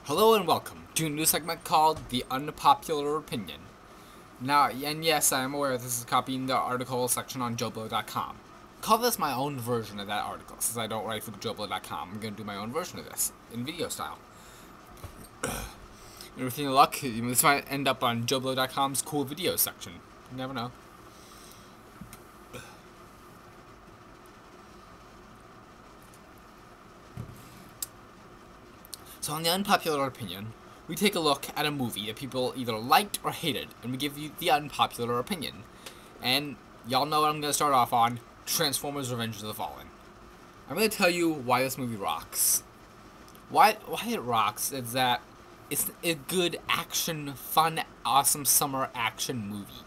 Hello and welcome to a new segment called The Unpopular Opinion. Now, and yes, I am aware this is copying the article section on JoBlo.com. Call this my own version of that article, since I don't write for JoBlo.com. I'm going to do my own version of this, in video style. And with any luck, this might end up on JoBlo.com's cool video section. You never know. So on The Unpopular Opinion, we take a look at a movie that people either liked or hated, and we give you the unpopular opinion. And y'all know what I'm going to start off on, Transformers Revenge of the Fallen. I'm going to tell you why this movie rocks. Why it rocks is that it's a good action, fun, awesome summer action movie.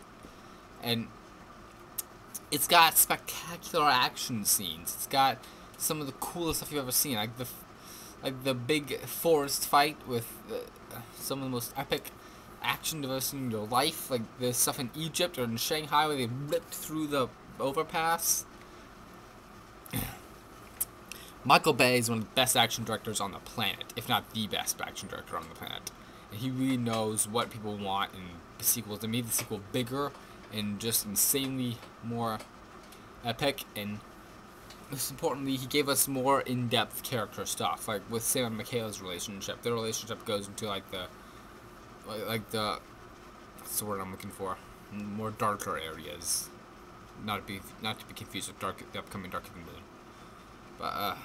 And it's got spectacular action scenes. It's got some of the coolest stuff you've ever seen, like the big forest fight with some of the most epic action you've ever seen in your life, like the stuff in Egypt or in Shanghai where they ripped through the overpass. Michael Bay is one of the best action directors on the planet, if not the best action director on the planet. And he really knows what people want in the sequels. They made the sequel bigger and just insanely more epic, and most importantly, he gave us more in-depth character stuff, like with Sam and Michaela's relationship. Their relationship goes into like the what's the word I'm looking for? More darker areas. Not to be confused with the upcoming Dark of the Moon. But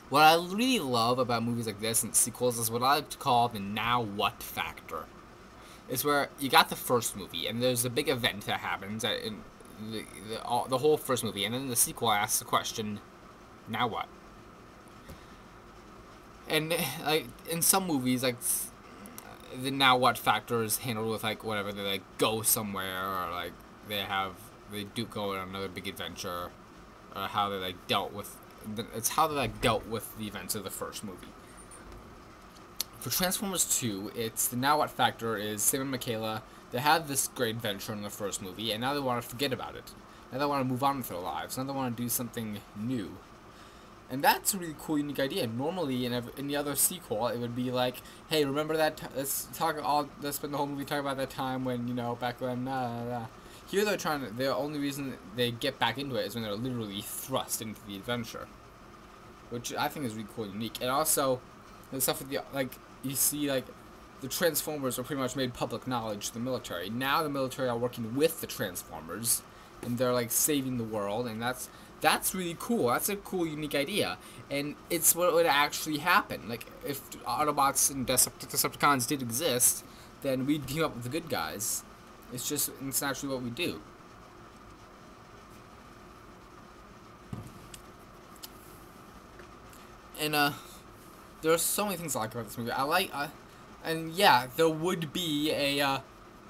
what I really love about movies like this and sequels is what I like to call the now what factor. Is where you got the first movie, and there's a big event that happens in the whole first movie, and then the sequel asks the question, now what? And like in some movies, like the now what factor is handled with like whatever, they like go somewhere, or like they do go on another big adventure, or how they like dealt with the events of the first movie. For Transformers 2, it's the now what factor is Sam and Michaela, they had this great adventure in the first movie, and now they want to forget about it. Now they want to move on with their lives. Now they want to do something new. And that's a really cool, unique idea. Normally, in any other sequel, it would be like, hey, remember that, let's spend the whole movie talking about that time when, back when, Here the only reason they get back into it is when they're literally thrust into the adventure. Which I think is really cool and unique. And also, the stuff with you see, like, the Transformers are pretty much made public knowledge to the military. Now the military are working with the Transformers, and they're, like, saving the world, and that's really cool. That's a cool, unique idea. And it's what would actually happen. Like, if Autobots and Decepticons did exist, then we'd team up with the good guys. It's actually what we do. And, there are so many things I like about this movie. And yeah, there would be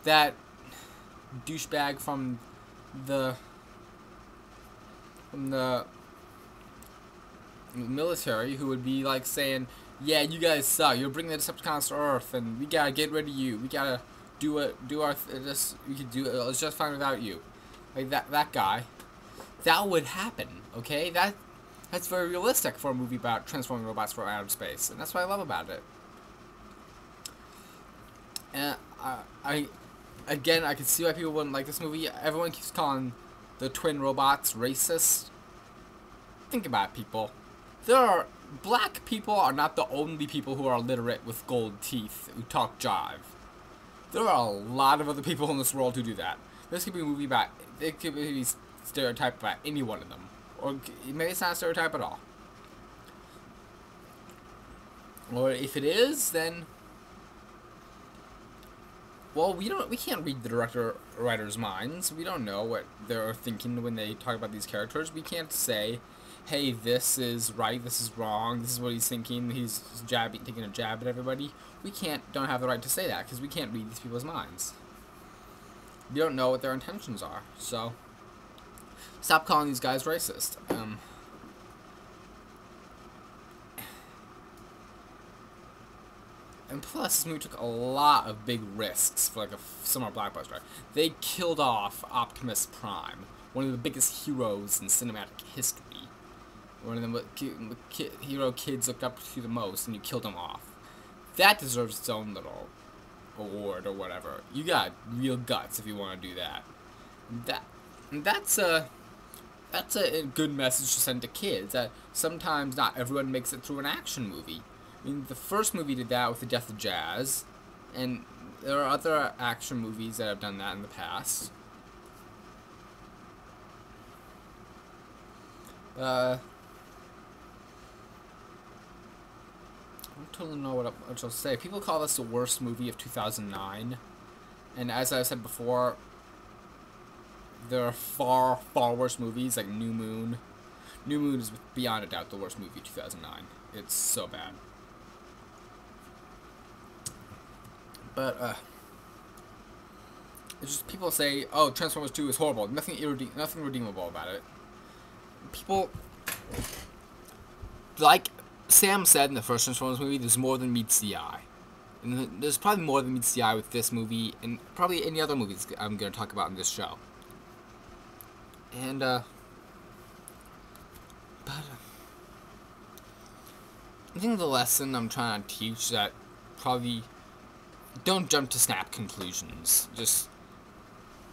that douchebag from the military who would be like saying, yeah, you guys suck. You're bringing the Decepticons to Earth, and we gotta get rid of you. We gotta it's just fine without you. Like that guy. That would happen, okay? That's very realistic for a movie about transforming robots from outer space, and that's what I love about it. And I can see why people wouldn't like this movie. Everyone keeps calling the twin robots racist. Think about it, people. Black people are not the only people who are illiterate with gold teeth who talk jive. There are a lot of other people in this world who do that. This could be a movie about, it could be a stereotype about any one of them. Or maybe it's not a stereotype at all. Or if it is, then, well, we can't read the writer's minds. We don't know what they're thinking when they talk about these characters. We can't say, hey, this is right, this is wrong, this is what he's thinking, he's taking a jab at everybody. We don't have the right to say that, because we can't read these people's minds. We don't know what their intentions are, so stop calling these guys racist. And plus, this movie took a lot of big risks for like a summer blockbuster. They killed off Optimus Prime, one of the biggest heroes in cinematic history. One of the hero kids looked up to the most, and you killed him off. That deserves its own little award or whatever. You got real guts if you want to do that. That's a good message to send to kids. That sometimes not everyone makes it through an action movie. I mean, the first movie did that with The Death of Jazz, and there are other action movies that have done that in the past. I don't totally know what I'll say. People call this the worst movie of 2009, and as I said before, there are far, far worse movies like New Moon. New Moon is beyond a doubt the worst movie of 2009. It's so bad. But it's just people say, "Oh, Transformers 2 is horrible. Nothing redeemable about it." People, like Sam said in the first Transformers movie, there's more than meets the eye. And there's probably more than meets the eye with this movie, and probably any other movies I'm going to talk about in this show. And, but I think the lesson I'm trying to teach is that probably don't jump to snap conclusions. Just,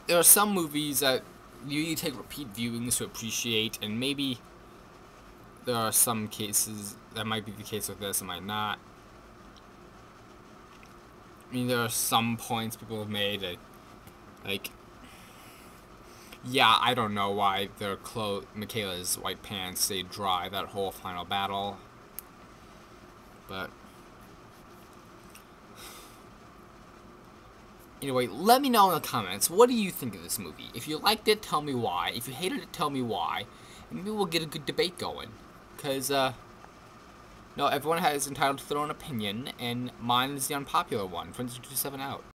there are some movies that you need to take repeat viewings to appreciate, and maybe there are some cases that might be the case with this and might not. I mean, there are some points people have made that, like, yeah, I don't know why Michaela's white pants stayed dry that whole final battle, but anyway, let me know in the comments, what do you think of this movie? If you liked it, tell me why. If you hated it, tell me why. And maybe we'll get a good debate going. Because, no, everyone is entitled to their own opinion, and mine is the unpopular one. Friends 227 out.